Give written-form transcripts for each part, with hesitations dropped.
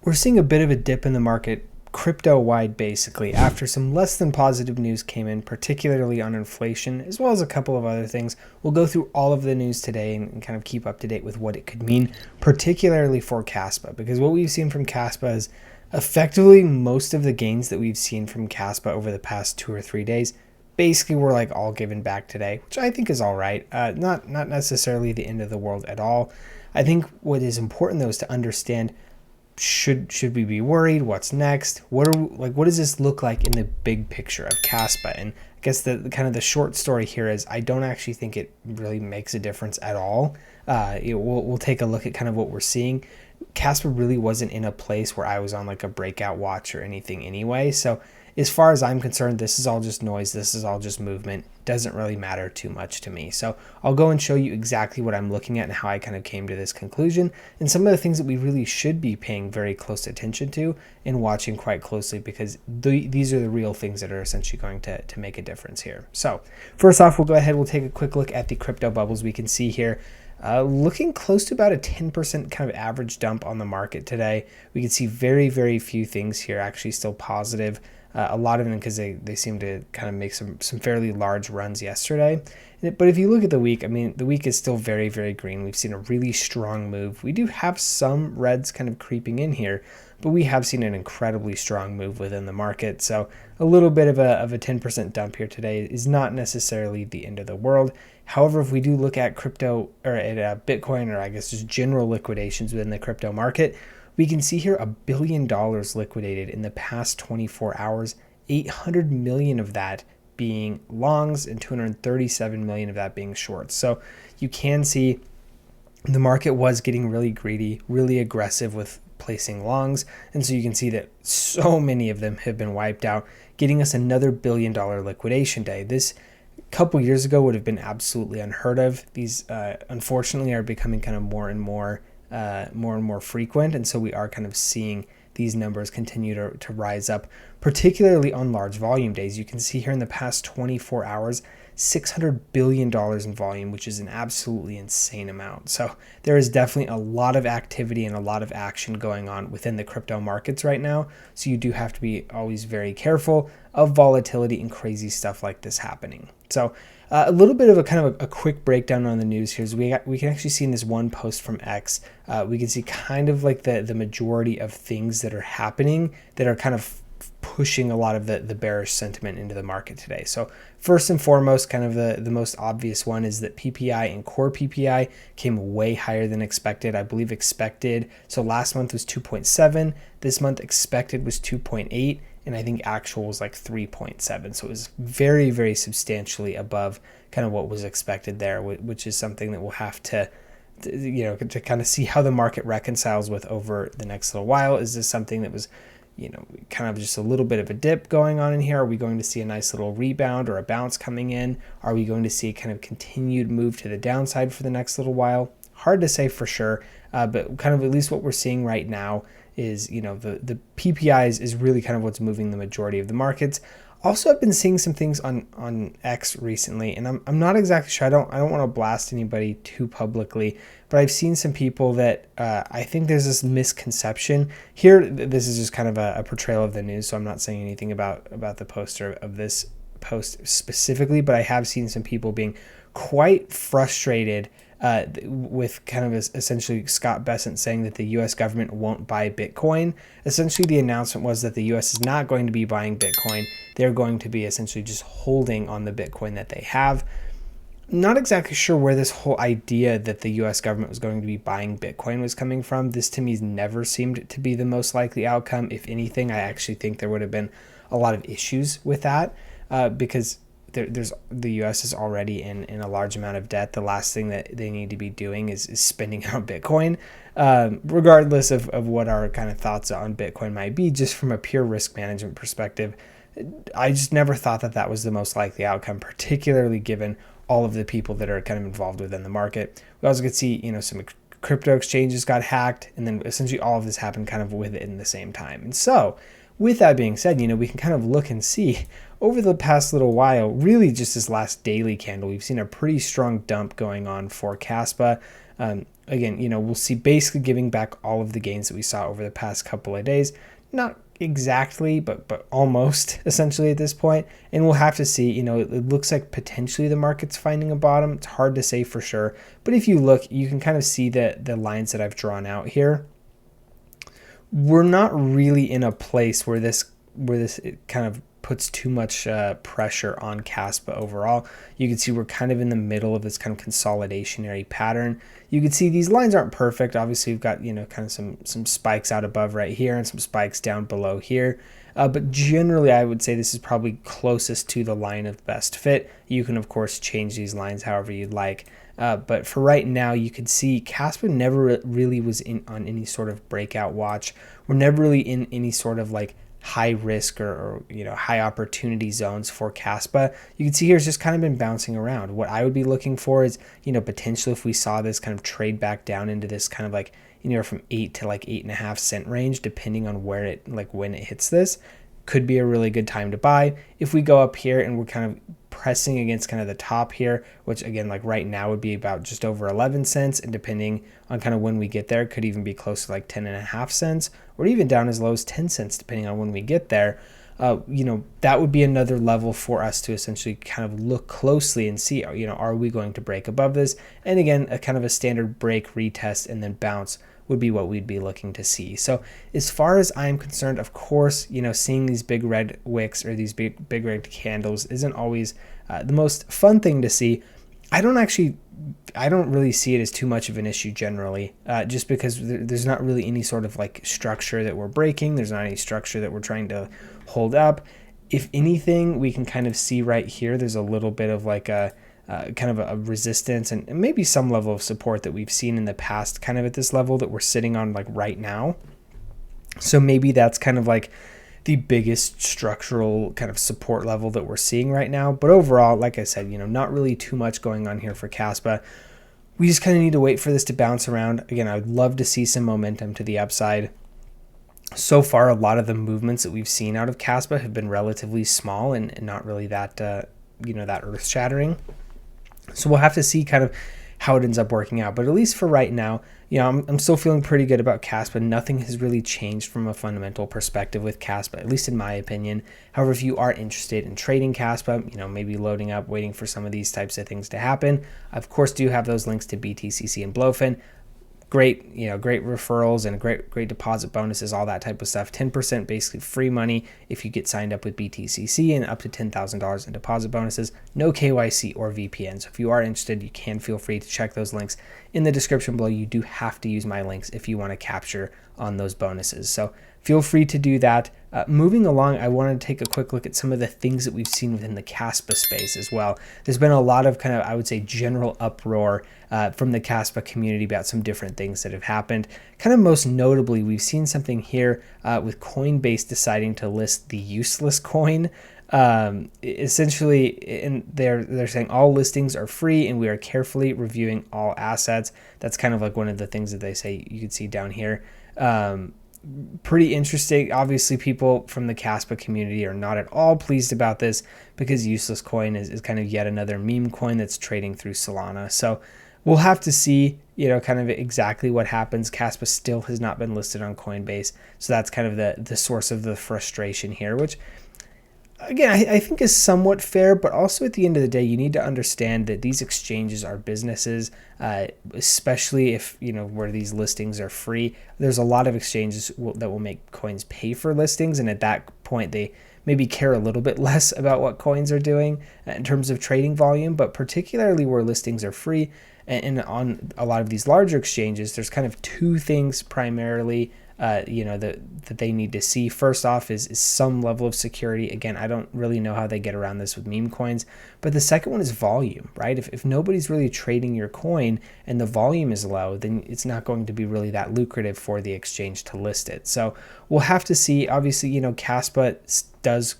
We're seeing a bit of a dip in the market crypto-wide basically after some less than positive news came in, particularly on inflation, as well as a couple of other things. We'll go through all of the news today and kind of keep up to date with what it could mean, particularly for Kaspa, because what we've seen from Kaspa is effectively most of the gains that we've seen from Kaspa over the past 2 or 3 days basically were like all given back today, which I think is all right. Not necessarily the end of the world at all. I think what is important though is to understand, should we be worried? What's next? What does this look like in the big picture of Kaspa? And I guess the kind of the short story here is I don't actually think it really makes a difference at all. We'll take a look at kind of what we're seeing. Kaspa really wasn't in a place where I was on like a breakout watch or anything anyway. So as far as I'm concerned, this is all just noise. This is all just movement. It doesn't really matter too much to me. So I'll go and show you exactly what I'm looking at and how I kind of came to this conclusion and some of the things that we really should be paying very close attention to and watching quite closely, because these are the real things that are essentially going to make a difference here. So first off, we'll go ahead. We'll take a quick look at the crypto bubbles. We can see here looking close to about a 10% kind of average dump on the market today. We can see very, very few things here actually still positive. A lot of them because they seem to kind of make some fairly large runs yesterday. But if you look at the week, I mean, the week is still very, very green. We've seen a really strong move. We do have some reds kind of creeping in here, but we have seen an incredibly strong move within the market. So a little bit of a 10% dump here today is not necessarily the end of the world. However, if we do look at crypto or at Bitcoin, or I guess just general liquidations within the crypto market, we can see here $1 billion liquidated in the past 24 hours, 800 million of that being longs and 237 million of that being shorts. So you can see the market was getting really greedy, really aggressive with placing longs. And so you can see that so many of them have been wiped out, getting us another $1 billion liquidation day. This couple years ago would have been absolutely unheard of. These unfortunately are becoming kind of more and more frequent, and so we are kind of seeing these numbers continue to rise up, particularly on large volume days. You can see here in the past 24 hours, $600 billion in volume, which is an absolutely insane amount. So there is definitely a lot of activity and a lot of action going on within the crypto markets right now. So you do have to be always very careful of volatility and crazy stuff like this happening. So a little bit of a kind of a quick breakdown on the news here is we can actually see in this one post from X, we can see kind of like the majority of things that are happening that are kind of pushing a lot of the bearish sentiment into the market today. So first and foremost, kind of the most obvious one is that PPI and core PPI came way higher than expected. I believe expected, so last month was 2.7, this month expected was 2.8, and I think actual was like 3.7. So it was very, very substantially above kind of what was expected there, which is something that we'll have to kind of see how the market reconciles with over the next little while. Is this something that was, kind of just a little bit of a dip going on in here? Are we going to see a nice little rebound or a bounce coming in? Are we going to see kind of continued move to the downside for the next little while? Hard to say for sure, but kind of at least what we're seeing right now is, the PPIs is really kind of what's moving the majority of the markets. Also, I've been seeing some things on X recently, and I'm not exactly sure. I don't want to blast anybody too publicly, but I've seen some people that I think there's this misconception here. This is just kind of a portrayal of the news, so I'm not saying anything about the poster of this post specifically, but I have seen some people being quite frustrated with kind of essentially Scott Bessent saying that the U.S. government won't buy Bitcoin. Essentially, the announcement was that the U.S. is not going to be buying Bitcoin. They're going to be essentially just holding on the Bitcoin that they have. Not exactly sure where this whole idea that the U.S. government was going to be buying Bitcoin was coming from. This to me has never seemed to be the most likely outcome. If anything, I actually think there would have been a lot of issues with that because the U.S. is already in a large amount of debt. The last thing that they need to be doing is spending out Bitcoin, regardless of what our kind of thoughts on Bitcoin might be. Just from a pure risk management perspective, I just never thought that was the most likely outcome, particularly given all of the people that are kind of involved within the market. We also could see, some crypto exchanges got hacked, and then essentially all of this happened kind of within the same time. And so with that being said, we can kind of look and see over the past little while, really just this last daily candle, we've seen a pretty strong dump going on for Kaspa. Again, we'll see basically giving back all of the gains that we saw over the past couple of days. Not exactly, but almost essentially at this point. And we'll have to see, it looks like potentially the market's finding a bottom. It's hard to say for sure. But if you look, you can kind of see the lines that I've drawn out here. We're not really in a place where this kind of puts too much pressure on Kaspa overall. You can see we're kind of in the middle of this kind of consolidationary pattern. You can see these lines aren't perfect. Obviously, we've got kind of some spikes out above right here and some spikes down below here. But generally, I would say this is probably closest to the line of best fit. You can, of course, change these lines however you'd like. But for right now, you can see Kaspa never really was on any sort of breakout watch. We're never really in any sort of like high risk or high opportunity zones for Kaspa. You can see here it's just kind of been bouncing around. What I would be looking for is, potentially if we saw this kind of trade back down into this kind of like anywhere from 8 to like 8.5 cent range, depending on where it, like when it hits this, could be a really good time to buy. If we go up here and we're kind of pressing against kind of the top here, which again, like right now would be about just over 11 cents. And depending on kind of when we get there, could even be close to like 10.5 cents or even down as low as 10 cents, depending on when we get there. That would be another level for us to essentially kind of look closely and see, are we going to break above this? And again, a kind of a standard break, retest, and then bounce would be what we'd be looking to see. So as far as I'm concerned, of course, seeing these big red wicks or these big red candles isn't always the most fun thing to see. I don't really see it as too much of an issue generally, just because there's not really any sort of like structure that we're breaking. There's not any structure that we're trying to hold up. If anything, we can kind of see right here, there's a little bit of like a kind of a resistance and maybe some level of support that we've seen in the past kind of at this level that we're sitting on like right now. So maybe that's kind of like the biggest structural kind of support level that we're seeing right now. But overall, like I said, not really too much going on here for Kaspa. We just kind of need to wait for this to bounce around. Again, I would love to see some momentum to the upside. So far, a lot of the movements that we've seen out of Kaspa have been relatively small and not really that, that earth-shattering. So we'll have to see kind of how it ends up working out. But at least for right now, I'm still feeling pretty good about Kaspa. Nothing has really changed from a fundamental perspective with Kaspa, at least in my opinion. However, if you are interested in trading Kaspa, maybe loading up, waiting for some of these types of things to happen, I, of course, do have those links to BTCC and BloFin. Great, great referrals and great deposit bonuses, all that type of stuff. 10% basically free money if you get signed up with BTCC and up to $10,000 in deposit bonuses. No KYC or VPN. So if you are interested, you can feel free to check those links in the description below. You do have to use my links if you want to capture on those bonuses. So feel free to do that. Moving along, I wanted to take a quick look at some of the things that we've seen within the Kaspa space as well. There's been a lot of kind of, I would say, general uproar from the Kaspa community about some different things that have happened. Kind of most notably, we've seen something here with Coinbase deciding to list the useless coin. Essentially, they're saying all listings are free and we are carefully reviewing all assets. That's kind of like one of the things that they say you can see down here. Pretty interesting. Obviously, people from the Kaspa community are not at all pleased about this because useless coin is kind of yet another meme coin that's trading through Solana. So we'll have to see, kind of exactly what happens. Kaspa still has not been listed on Coinbase. So that's kind of the source of the frustration here, which again, I think is somewhat fair, but also at the end of the day, you need to understand that these exchanges are businesses, especially if, where these listings are free. There's a lot of exchanges that will make coins pay for listings. And at that point, they maybe care a little bit less about what coins are doing in terms of trading volume, but particularly where listings are free. And on a lot of these larger exchanges, there's kind of two things primarily that they need to see. First off is some level of security. Again, I don't really know how they get around this with meme coins, but the second one is volume, right? If nobody's really trading your coin and the volume is low, then it's not going to be really that lucrative for the exchange to list it. So we'll have to see. Obviously, Kaspa does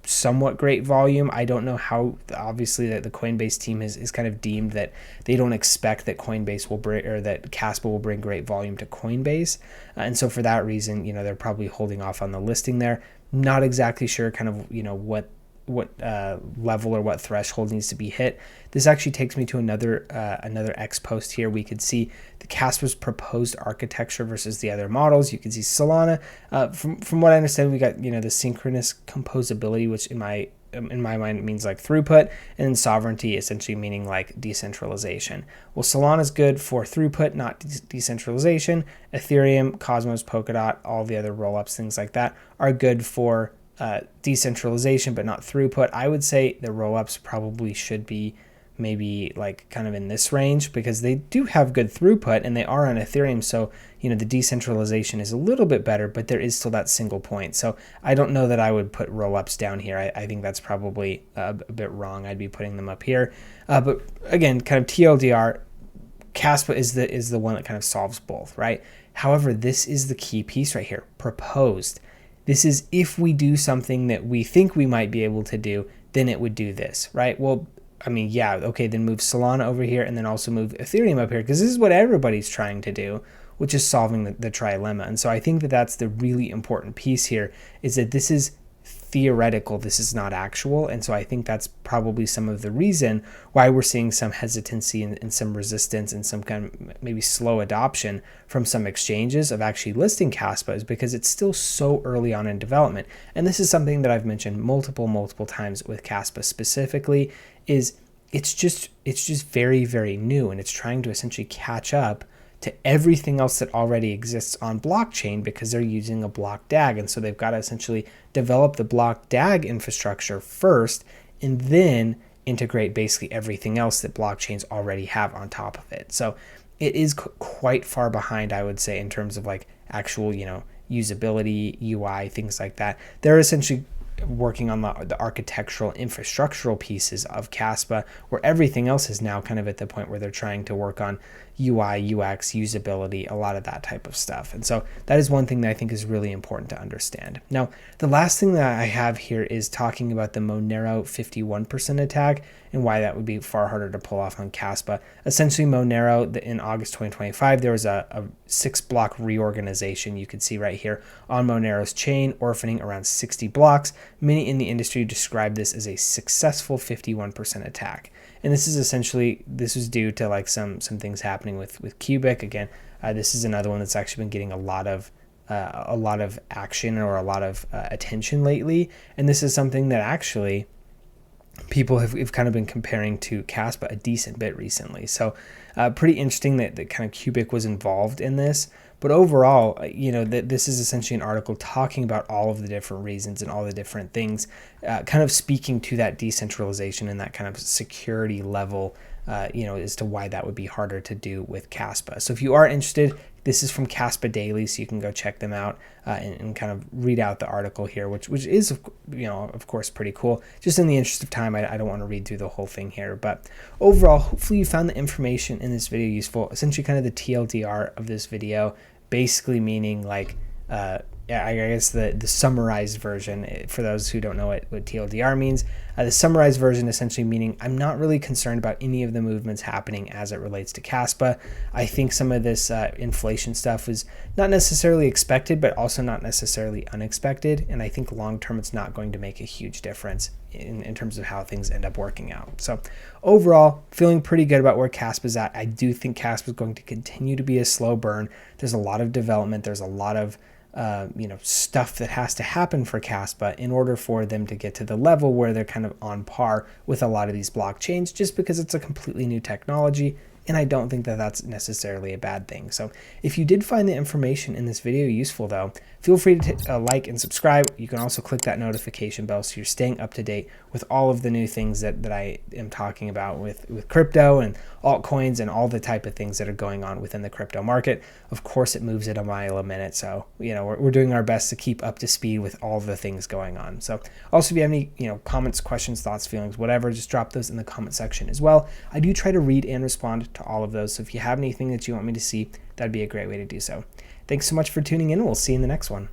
somewhat great volume. I don't know how, obviously, that the Coinbase team is kind of deemed that they don't expect that Coinbase will bring, or that Kaspa will bring great volume to Coinbase. And so for that reason, they're probably holding off on the listing there. Not exactly sure kind of, what level or what threshold needs to be hit. This actually takes me to another X post here. We could see the Kaspa's proposed architecture versus the other models. You can see Solana. From what I understand, we got the synchronous composability, which in my mind means like throughput, and then sovereignty essentially meaning like decentralization. Well, Solana is good for throughput, not decentralization. Ethereum, Cosmos, Polkadot, all the other rollups, things like that, are good for decentralization, but not throughput. I would say the rollups probably should be maybe like kind of in this range, because they do have good throughput and they are on Ethereum. So, the decentralization is a little bit better, but there is still that single point. So I don't know that I would put rollups down here. I think that's probably a bit wrong. I'd be putting them up here. But again, kind of TLDR, Kaspa is the one that kind of solves both, right? However, this is the key piece right here, proposed. This is if we do something that we think we might be able to do, then it would do this, right? Well, I mean, yeah, okay, then move Solana over here and then also move Ethereum up here, because this is what everybody's trying to do, which is solving the trilemma. And so I think that that's the really important piece here, is that this is theoretical, this is not actual. And so I think that's probably some of the reason why we're seeing some hesitancy and some resistance and some kind of maybe slow adoption from some exchanges of actually listing Kaspa, is because it's still so early on in development. And this is something that I've mentioned multiple times with Kaspa specifically, is it's just very, very new, and it's trying to essentially catch up to everything else that already exists on blockchain, because they're using a block DAG. And so they've got to essentially develop the block DAG infrastructure first, and then integrate basically everything else that blockchains already have on top of it. So it is quite far behind, I would say, in terms of like actual, usability, UI, things like that. They're essentially working on the architectural infrastructural pieces of Kaspa, where everything else is now kind of at the point where they're trying to work on UI, UX, usability, a lot of that type of stuff. And so that is one thing that I think is really important to understand. Now, the last thing that I have here is talking about the Monero 51% attack and why that would be far harder to pull off on Kaspa. Essentially, Monero, in August 2025, there was a 6-block reorganization you can see right here on Monero's chain, orphaning around 60 blocks. Many in the industry describe this as a successful 51% attack. And this is essentially, this was due to like some things happening with Cubic. Again, this is another one that's actually been getting a lot of action, or a lot of attention lately. And this is something that actually people have kind of been comparing to Kaspa a decent bit recently. So pretty interesting that kind of Cubic was involved in this. But overall, this is essentially an article talking about all of the different reasons and all the different things, kind of speaking to that decentralization and that kind of security level, as to why that would be harder to do with Kaspa. So if you are interested, this is from Kaspa Daily, so you can go check them out and kind of read out the article here, which is, of course, pretty cool. Just in the interest of time, I don't want to read through the whole thing here. But overall, hopefully you found the information in this video useful. Essentially kind of the TLDR of this video, basically meaning like, I guess the summarized version, for those who don't know what TLDR means, the summarized version essentially meaning I'm not really concerned about any of the movements happening as it relates to Kaspa. I think some of this inflation stuff was not necessarily expected, but also not necessarily unexpected. And I think long term, it's not going to make a huge difference in terms of how things end up working out. So overall, feeling pretty good about where Kaspa's at. I do think Kaspa is going to continue to be a slow burn. There's a lot of development. There's a lot of stuff that has to happen for Kaspa in order for them to get to the level where they're kind of on par with a lot of these blockchains, just because it's a completely new technology. And I don't think that that's necessarily a bad thing. So if you did find the information in this video useful, though, feel free to like and subscribe. You can also click that notification bell so you're staying up to date with all of the new things that I am talking about with crypto and altcoins and all the type of things that are going on within the crypto market. Of course, it moves at a mile a minute. So, we're doing our best to keep up to speed with all the things going on. So also, if you have any, comments, questions, thoughts, feelings, whatever, just drop those in the comment section as well. I do try to read and respond to all of those. So if you have anything that you want me to see, that'd be a great way to do so. Thanks so much for tuning in. We'll see you in the next one.